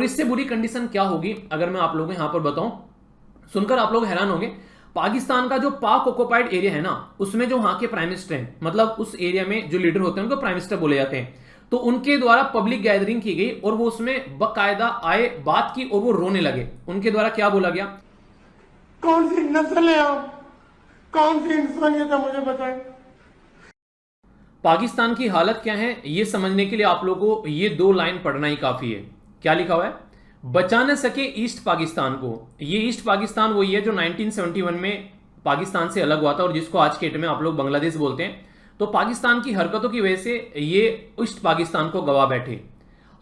और इससे बुरी कंडीशन क्या होगी अगर मैं आप लोगों को यहां पर बताऊं, सुनकर आप लोग हैरान होंगे। पाकिस्तान का जो पाक ऑक्युपाइड एरिया है ना, उसमें जो वहां के प्राइम मिनिस्टर हैं, मतलब उस एरिया में जो लीडर होते हैं उनको प्राइम मिनिस्टर बोले जाते हैं, तो उनके द्वारा पब्लिक गैदरिंग की गई और वो उसमें बकायदा आए बात की और वो रोने लगे। उनके द्वारा क्या बोला गया, कौन सी नस्ल है आप, कौन सी इंसानियत है, मुझे बताएं। पाकिस्तान की हालत क्या है ये समझने के लिए आप लोगों को ये 2 लाइन पढ़ना ही काफी है। क्या लिखा हुआ है, बचा न सके ईस्ट पाकिस्तान को। ये ईस्ट पाकिस्तान वही है जो 1971 में पाकिस्तान से अलग हुआ था और जिसको आज के डेट में आप लोग बांग्लादेश बोलते हैं। तो पाकिस्तान की हरकतों की वजह से ये ईस्ट पाकिस्तान को गवा बैठे।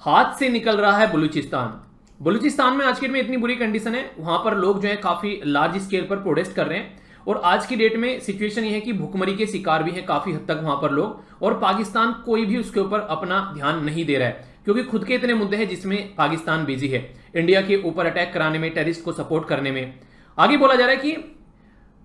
हाथ से निकल रहा है बलूचिस्तान। बलूचिस्तान में आज के डेट में इतनी बुरी कंडीशन है, वहां पर लोग जो है काफी लार्ज स्केल पर प्रोटेस्ट कर रहे हैं और आज की डेट में सिचुएशन ये है कि भूखमरी के शिकार भी हैं काफी हद तक वहां पर लोग, और पाकिस्तान कोई भी उसके ऊपर अपना ध्यान नहीं दे रहा है क्योंकि खुद के इतने मुद्दे हैं जिसमें पाकिस्तान बिजी है, इंडिया के ऊपर अटैक कराने में, टेररिस्ट को सपोर्ट करने में। आगे बोला जा रहा है कि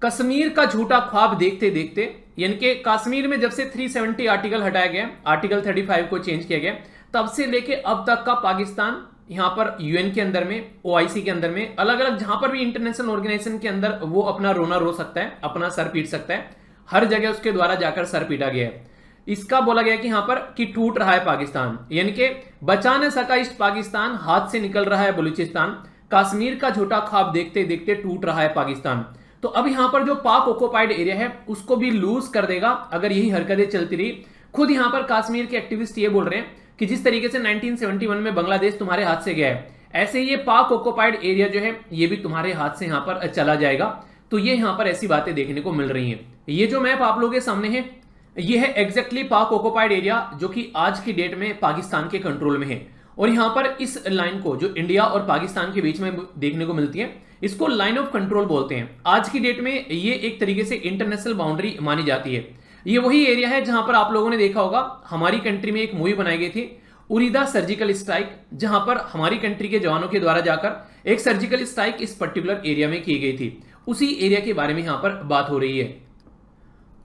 कश्मीर का झूठा ख्वाब देखते देखते, यानी कि कश्मीर में जब से 370 आर्टिकल हटाया गया, आर्टिकल 35 को चेंज किया गया, तब से लेके अब तक का पाकिस्तान यहां पर यूएन के अंदर में, ओआईसी के अंदर में, अलग अलग जहां पर भी इंटरनेशनल ऑर्गेनाइजेशन के अंदर वो अपना रोना रो सकता है, अपना सर पीट सकता है, हर जगह उसके द्वारा जाकर सर पीटा गया है। इसका बोला गया कि यहां पर कि टूट रहा है पाकिस्तान, यानी कि बचा न सका ईस्ट पाकिस्तान, हाथ से निकल रहा है बलूचिस्तान, कश्मीर का झूठा ख्वाब देखते देखते टूट रहा है पाकिस्तान। तो अब यहां पर जो पाक ऑक्युपाइड एरिया है उसको भी लूज कर देगा अगर यही हरकतें चलती रही। खुद यहां पर कश्मीर के एक्टिविस्ट ये बोल रहे हैं कि जिस तरीके से 1971 में बांग्लादेश तुम्हारे हाथ से गया है, ऐसे ये पाक ऑक्युपाइड एरिया जो है ये भी तुम्हारे हाथ से यहां पर चला जाएगा। तो ये यहां पर ऐसी बातें देखने को मिल रही हैं। ये जो मैप आप लोगों के सामने है ये है एग्जैक्टली पाक ऑक्युपाइड एरिया जो कि आज की डेट में पाकिस्तान के कंट्रोल में है। और यहां पर इस लाइन को जो इंडिया और पाकिस्तान के बीच में देखने को मिलती है इसको लाइन ऑफ कंट्रोल बोलते हैं। आज की डेट में ये एक तरीके से इंटरनेशनल बाउंड्री मानी जाती है। ये वही एरिया है जहां पर आप लोगों ने देखा होगा हमारी कंट्री में एक मूवी बनाई गई थी उरीदा सर्जिकल स्ट्राइक, जहां पर हमारी कंट्री के जवानों के द्वारा जाकर एक सर्जिकल स्ट्राइक इस पर्टिकुलर एरिया में की गई थी। उसी एरिया के बारे में यहां पर बात हो रही है।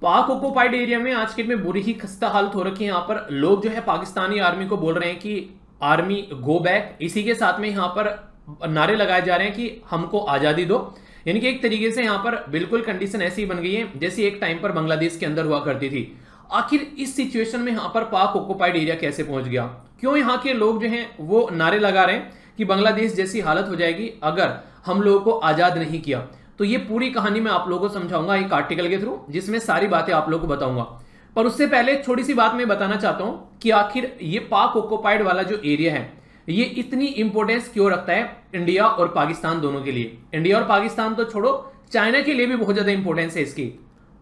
पाक ऑक्युपाइड एरिया में आज के डेट में बुरी ही खस्ता हालत हो रखी है। यहां पर लोग जो है पाकिस्तानी आर्मी को बोल रहे हैं कि आर्मी गो बैक, इसी के साथ में यहां पर नारे लगाए जा रहे हैं कि हमको आजादी दो। यानी कि एक तरीके से यहां पर बिल्कुल कंडीशन ऐसी बन गई है जैसे एक टाइम पर बांग्लादेश के अंदर हुआ करती थी। आखिर इस सिचुएशन में यहां पर पाक ऑक्युपाइड एरिया कैसे पहुंच गया, क्यों यहां के लोग जो हैं वो नारे लगा रहे हैं कि बांग्लादेश जैसी हालत हो जाएगी अगर हम लोगों को आजाद नहीं किया। तो ये पूरी कहानी मैं आप लोगों को समझाऊंगा एक आर्टिकल के थ्रू, जिसमें सारी बातें आप लोगों को बताऊंगा। पर उससे पहले छोटी सी बात मैं बताना चाहता हूं कि आखिर ये पाक ऑक्युपाइड वाला जो एरिया है ये इतनी इंपॉर्टेंस क्यों रखता है इंडिया और पाकिस्तान दोनों के लिए। इंडिया और पाकिस्तान तो छोड़ो, चाइना के लिए भी बहुत ज्यादा इंपॉर्टेंस है इसकी।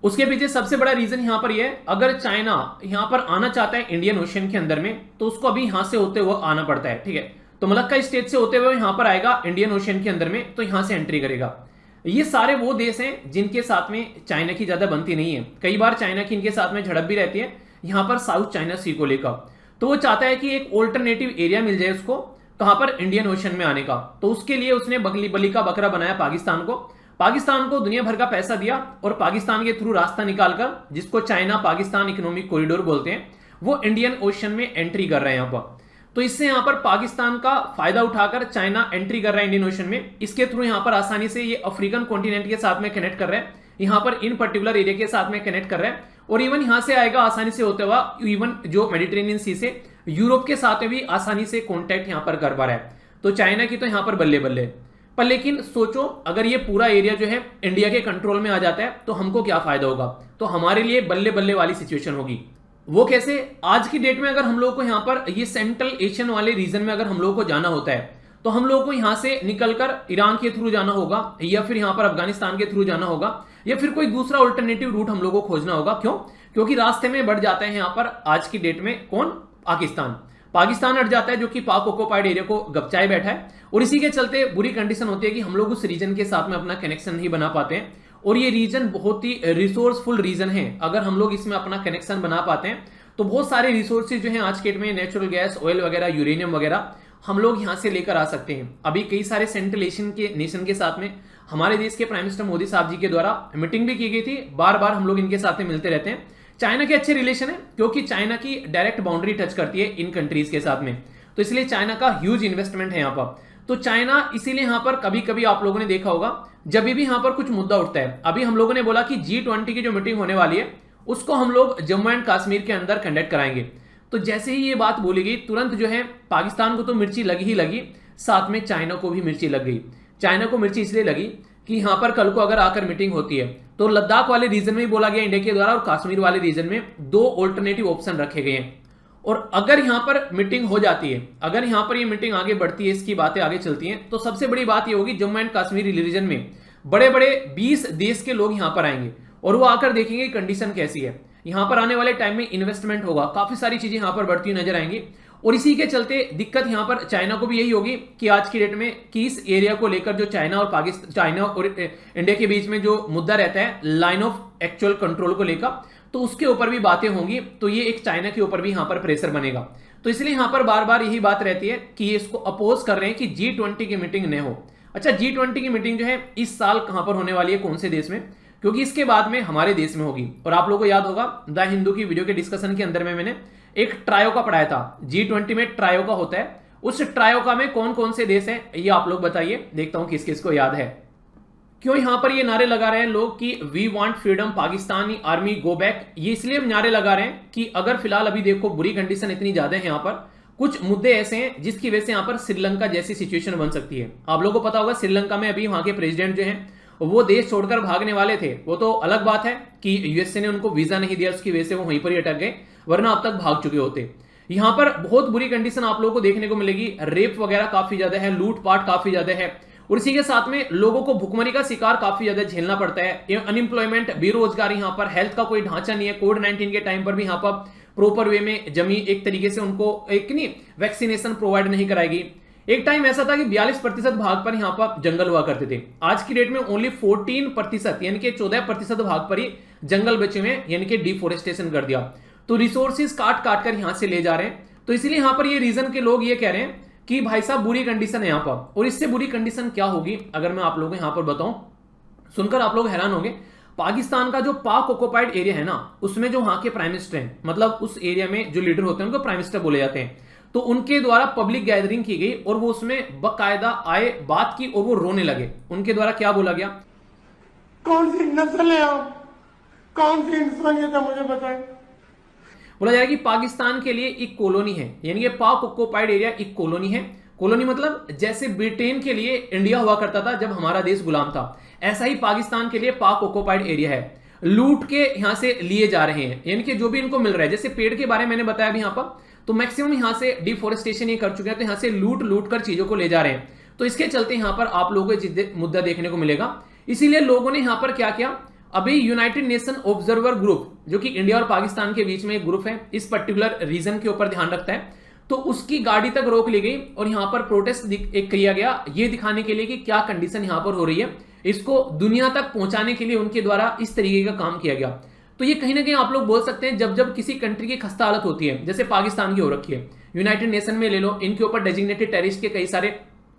उसके पीछे सबसे बड़ा रीजन यहां पर यह है, अगर चाइना यहां पर आना चाहता है इंडियन ओशन के अंदर में तो उसको अभी यहां से होते हुए आना पड़ता है, ठीक है। तो मलक्का स्टेट से होते हुए यहां पर आएगा इंडियन ओशन के अंदर में, तो यहां से एंट्री करेगा। ये सारे वो देश हैं जिनके साथ में चाइना की ज्यादा बनती नहीं है, कई बार चाइना की इनके साथ में झड़प भी रहती है यहां पर साउथ चाइना सी को लेकर। तो वो चाहता है कि एक ऑल्टरनेटिव एरिया मिल जाए उसको, कहां पर इंडियन ओशन में आने का। तो उसके लिए उसने बली का बकरा बनाया पाकिस्तान को। पाकिस्तान को दुनिया भर का पैसा दिया और पाकिस्तान के थ्रू रास्ता निकालकर, जिसको चाइना पाकिस्तान इकोनॉमिक कॉरिडोर बोलते हैं, वो इंडियन ओशन में एंट्री कर रहे हैं यहां पर। तो इससे यहां पर पाकिस्तान का फायदा उठाकर चाइना एंट्री कर रहा है इंडियन ओशन में। इसके थ्रू यहां पर आसानी से ये अफ्रीकन कॉन्टिनेंट के साथ में कनेक्ट कर रहे हैं, यहां पर इन पर्टिकुलर एरिया के साथ में कनेक्ट कर रहे हैं। और इवन यहां से आएगा आसानी से होते हुआ इवन जो मेडिटेरेनियन सी से यूरोप के साथ में भी आसानी से कॉन्टैक्ट यहां पर कर पा रहा है। तो चाइना की तो यहां पर बल्ले बल्ले। पर लेकिन सोचो अगर ये पूरा एरिया जो है इंडिया के कंट्रोल में आ जाता है तो हमको क्या फायदा होगा। तो हमारे लिए बल्ले बल्ले वाली सिचुएशन होगी। वो कैसे, आज की डेट में अगर हम लोग को यहां पर ये सेंट्रल एशियन वाले रीजन में अगर हम लोग को जाना होता है तो हम लोग को यहां से निकलकर ईरान के थ्रू जाना होगा, या फिर यहां पर अफगानिस्तान के थ्रू जाना होगा, या फिर कोई दूसरा अल्टरनेटिव रूट हम लोग को खोजना होगा। क्यों? क्योंकि रास्ते में बढ़ जाते हैं यहां पर आज की डेट में कौन, पाकिस्तान अट जाता है जो कि पाक ऑक्युपाइड एरिया को गपचाए बैठा है। और इसी के चलते बुरी कंडीशन होती है कि हम लोग उस रीजन के साथ में अपना कनेक्शन नहीं बना पाते हैं। और ये रीजन बहुत ही रिसोर्सफुल रीजन है। अगर हम लोग इसमें अपना कनेक्शन बना पाते हैं तो बहुत सारे रिसोर्सेज जो हैं आज के डेट में, नेचुरल गैस, ऑयल वगैरह, यूरेनियम वगैरह, हम लोग यहां से लेकर आ सकते हैं। अभी कई सारे सेंट्रल एशियन के नेशन के साथ में हमारे देश के प्राइम मिनिस्टर मोदी साहब जी के द्वारा मीटिंग भी की गई थी। बार बार हम लोग इनके साथ में मिलते रहते हैं। चाइना के अच्छे रिलेशन है क्योंकि चाइना की डायरेक्ट बाउंड्री टच करती है इन कंट्रीज के साथ में। तो इसलिए चाइना का ह्यूज इन्वेस्टमेंट है यहाँ पर। तो चाइना इसीलिए यहाँ पर कभी कभी आप लोगों ने देखा होगा जब भी यहाँ पर कुछ मुद्दा उठता है, अभी हम लोगों ने बोला कि G20 की जो मीटिंग होने वाली है उसको हम लोग जम्मू एंड कश्मीर के अंदर कंडक्ट कराएंगे। तो जैसे ही ये बात बोली गई तुरंत जो है पाकिस्तान को तो मिर्ची लगी ही लगी, साथ में चाइना को भी मिर्ची लग गई। चाइना को मिर्ची इसलिए लगी कि यहाँ पर कल को अगर आकर मीटिंग होती है तो लद्दाख वाले रीजन में बोला गया इंडिया के द्वारा और कश्मीर वाले रीजन में 2 ऑल्टरनेटिव ऑप्शन रखे गए हैं। और अगर यहां पर मीटिंग हो जाती है, अगर यहां पर ये मीटिंग आगे बढ़ती है, इसकी बातें आगे चलती हैं, तो सबसे बड़ी बात ये होगी जम्मू एंड कश्मीर रीजन में बड़े बड़े 20 देश के लोग यहां पर आएंगे और वो आकर देखेंगे कंडीशन कैसी है। यहां पर आने वाले टाइम में इन्वेस्टमेंट होगा, काफी सारी चीजें यहां पर बढ़ती हुई नजर आएंगी। और इसी के चलते दिक्कत यहां पर चाइना को भी यही होगी कि आज की डेट में कि इस एरिया को लेकर जो चाइना और इंडिया के बीच में जो मुद्दा रहता है लाइन ऑफ एक्चुअल कंट्रोल को लेकर, तो उसके ऊपर भी बातें होंगी। तो ये एक चाइना के ऊपर भी यहां पर प्रेशर बनेगा। तो इसलिए यहां पर बार बार यही बात रहती है कि ये इसको अपोज कर रहे हैं कि G20 की मीटिंग न हो। अच्छा, G20 की मीटिंग जो है इस साल कहां पर होने वाली है, कौन से देश में? क्योंकि इसके बाद में हमारे देश में होगी। और आप लोगों को याद होगा द हिंदू की वीडियो के डिस्कशन के अंदर में मैंने एक ट्रायोका पढ़ाया था। G20 में ट्रायोका होता है, उस ट्रायोका में कौन कौन से देश हैं ये आप लोग बताइए, देखता हूं किस किस को याद है। क्यों यहां पर ये नारे लगा रहे हैं लोग कि we want freedom, Pakistani army go back? ये इसलिए नारे लगा रहे हैं कि अगर फिलहाल अभी देखो बुरी कंडीशन इतनी ज्यादा है, यहां पर कुछ मुद्दे ऐसे हैं जिसकी वजह से यहां पर श्रीलंका जैसी सिचुएशन बन सकती है। आप लोगों को पता होगा श्रीलंका में अभी वहां के प्रेसिडेंट जो हैं वो देश छोड़कर भागने वाले थे। वो तो अलग बात है कि यूएसए ने उनको वीजा नहीं दिया, उसकी वजह से वो वहीं पर ही अटक गए, वरना अब तक भाग चुके होते। यहां पर बहुत बुरी कंडीशन आप लोगों को देखने को मिलेगी, रेप वगैरह काफी ज्यादा है, लूटपाट काफी ज्यादा है, और इसी के साथ में लोगों को भुखमरी का शिकार काफी ज्यादा झेलना पड़ता है। अनएम्प्लॉयमेंट, बेरोजगारी, यहाँ पर हेल्थ का कोई ढांचा नहीं है। कोविड-19 के टाइम पर भी यहाँ पर प्रॉपर वे में जमी एक तरीके से उनको एक नहीं वैक्सीनेशन प्रोवाइड नहीं कराएगी। एक टाइम ऐसा था कि 42% भाग पर यहाँ पर जंगल हुआ करते थे। आज की डेट में ओनली 14% यानी कि 14% भाग पर ही जंगल बचे हुए, यानी कि डिफोरेस्टेशन कर दिया। तो रिसोर्सेज काट काट कर यहां से ले जा रहे हैं। तो इसलिए यहां पर ये रीजन के लोग ये कह रहे हैं कि भाई साहब बुरी कंडीशन है यहां पर। और इससे बुरी कंडीशन क्या होगी अगर मैं आप लोगों को यहां पर बताऊं, सुनकर आप लोग हैरान होंगे। पाकिस्तान का जो पाक ऑक्युपाइड एरिया है ना, उसमें जो वहां के प्राइम मिनिस्टर हैं, मतलब उस एरिया में जो लीडर होते हैं उनको प्राइम मिनिस्टर बोले जाते हैं, तो उनके द्वारा पब्लिक गैदरिंग की गई और वो उसमें बकायदा आए, बात की और वो रोने लगे। उनके द्वारा क्या बोला गया, कौन सी नस्ल है आप, कौन सी इंसानियत है, मुझे बताएं। बोला जा रहा है कि पाकिस्तान के लिए एक कॉलोनी है, यानी कि पाक ऑक्युपाइड एरिया एक कॉलोनी है। कॉलोनी मतलब जैसे ब्रिटेन के लिए इंडिया हुआ करता था जब हमारा देश गुलाम था, ऐसा ही पाकिस्तान के लिए पाक ऑक्युपाइड एरिया है। लूट के यहां से लिए जा रहे हैं, यानी कि जो भी इनको मिल रहा है, जैसे पेड़ के बारे में मैंने बताया अभी यहां पर, तो मैक्सिमम यहां से डिफोरेस्टेशन ये कर चुके हैं, तो यहां से लूट लूट कर चीजों को ले जा रहे हैं। तो इसके चलते यहां पर आप लोगों को मुद्दा देखने को मिलेगा। इसीलिए लोगों ने यहां पर क्या किया, अभी यूनाइटेड नेशन ऑब्जर्वर ग्रुप, जो कि इंडिया और पाकिस्तान के बीच में एक ग्रुप है, इस पर्टिकुलर रीजन के ऊपर ध्यान रखता है, तो उसकी गाड़ी तक रोक ली गई और यहां पर प्रोटेस्ट एक किया गया, ये दिखाने के लिए कि क्या कंडीशन यहां पर हो रही है, इसको दुनिया तक पहुंचाने के लिए उनके द्वारा इस तरीके का काम किया गया। तो ये कहीं ना कहीं आप लोग बोल सकते हैं, जब जब किसी कंट्री की खस्ता हालत होती है, जैसे पाकिस्तान की हो रखी है, यूनाइटेड नेशन में ले लो, इनके ऊपर डेजिग्नेटेड टेररिस्ट के कई सारे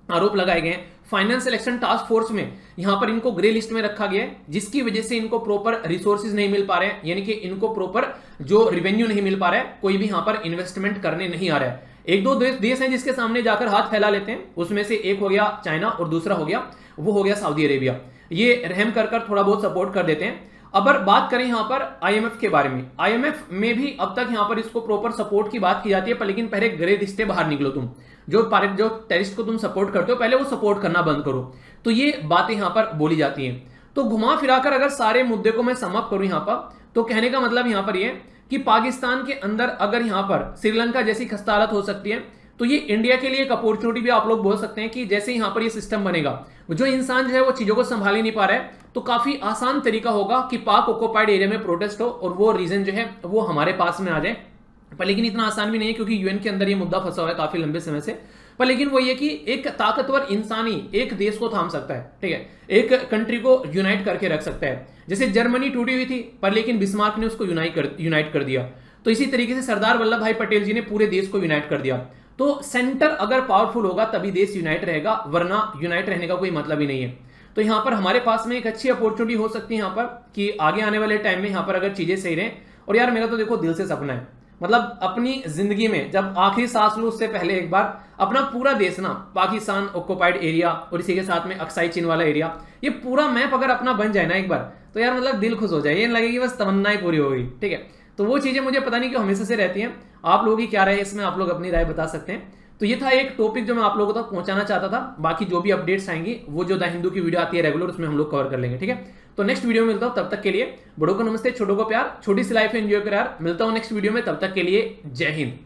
आरोप लगाए गए हैं। फाइनेंशियल एक्शन टास्क फोर्स में यहां पर इनको ग्रे लिस्ट में रखा गया है, जिसकी वजह से इनको प्रॉपर रिसोर्सेज नहीं मिल पा रहे हैं, यानी कि इनको प्रॉपर जो रिवेन्यू नहीं मिल पा रहा है, कोई भी यहां पर इन्वेस्टमेंट करने नहीं आ रहा है। एक दो देश हैं जिसके सामने जाकर हाथ फैला लेते हैं, उसमें से एक हो गया चाइना और दूसरा हो गया सऊदी अरेबिया। ये रहम कर थोड़ा बहुत सपोर्ट कर देते हैं। अब बात करें यहां पर आईएमएफ के बारे में, आईएमएफ में भी अब तक यहां पर इसको प्रॉपर सपोर्ट की बात की जाती है, पर लेकिन पहले ग्रे लिस्ट से बाहर निकलो, तुम जो टेररिस्ट को तुम सपोर्ट करते हो पहले वो सपोर्ट करना बंद करो। तो ये बातें यहां पर बोली जाती हैं। तो घुमा फिराकर अगर सारे मुद्दे को मैं समअप करूं यहां पर, तो कहने का मतलब यहां पर यह कि पाकिस्तान के अंदर अगर यहां पर श्रीलंका जैसी खस्ता हालत हो सकती है, तो ये इंडिया के लिए एक अपॉर्चुनिटी भी आप लोग बोल सकते हैं कि जैसे यहां पर ये सिस्टम बनेगा, जो इंसान जो है वो चीजों को संभाल ही नहीं पा रहा है, तो काफी आसान तरीका होगा कि पाक ऑक्युपाइड एरिया में प्रोटेस्ट हो और वो रीजन जो है वो हमारे पास में आ जाए। पर लेकिन इतना आसान भी नहीं है, क्योंकि यूएन के अंदर ये मुद्दा फंसा हुआ है काफी लंबे समय से। पर लेकिन वो ये कि एक ताकतवर इंसान ही एक देश को थाम सकता है, ठीक है, एक कंट्री को यूनाइट करके रख सकता है। जैसे जर्मनी टूटी हुई थी, पर लेकिन बिस्मार्क ने उसको यूनाइट कर दिया। तो इसी तरीके से सरदार वल्लभ भाई पटेल जी ने पूरे देश को यूनाइट कर दिया। तो सेंटर अगर पावरफुल होगा तभी देश यूनाइट रहेगा, वरना यूनाइट रहने का कोई मतलब ही नहीं है। तो यहां पर हमारे पास में एक अच्छी अपॉर्चुनिटी हो सकती है यहां पर कि आगे आने वाले टाइम में यहां पर अगर चीजें सही रहें, और यार मेरा तो देखो दिल से सपना है मतलब अपनी जिंदगी में जब आखिरी सांस लो उससे पहले एक बार अपना पूरा देश ना, पाकिस्तान ऑक्युपाइड एरिया और इसी के साथ में अक्साई चीन वाला एरिया, ये पूरा मैप अगर अपना बन जाए ना एक बार, तो यार मतलब दिल खुश हो जाए, ये लगे कि बस तमन्नाएं पूरी हो गई। ठीक है, तो वो चीजें मुझे पता नहीं कि हमेशा से रहती हैं। आप लोगों की क्या राय है इसमें, आप लोग अपनी राय बता सकते हैं। तो ये था एक टॉपिक जो मैं आप लोगों तक पहुंचाना चाहता था। बाकी जो भी अपडेट्स आएंगी वो जो द हिंदू की वीडियो आती है रेगुलर, उसमें हम लोग कवर कर लेंगे। ठीक है, तो नेक्स्ट वीडियो में मिलता हूं, तब तक के लिए बड़ों को नमस्ते, छोटों को प्यार, छोटी सी लाइफ एंजॉय कर यार। मिलता हूं नेक्स्ट वीडियो में, तब तक के लिए जय हिंद।